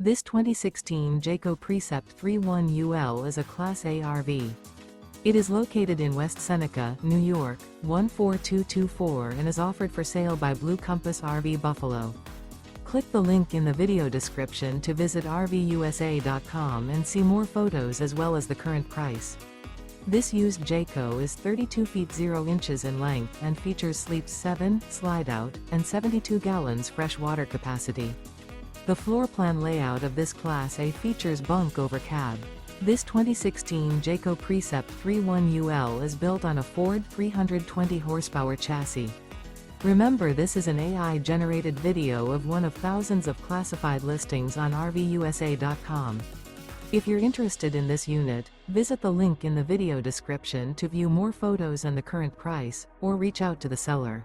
This 2016 Jayco Precept 31UL is a Class A RV. It is located in West Seneca, New York, 14224 and is offered for sale by Blue Compass RV Buffalo. Click the link in the video description to visit RVUSA.com and see more photos as well as the current price. This used Jayco is 32 feet 0 inches in length and features sleeps 7, Slideout, and 72 gallons fresh water capacity. The floor plan layout of this Class A features Bunk Over Cab. This 2016 Jayco Precept 31UL is built on a Ford 320 horsepower chassis. Remember, this is an AI-generated video of one of thousands of classified listings on RVUSA.com. If you're interested in this unit, visit the link in the video description to view more photos and the current price, or reach out to the seller.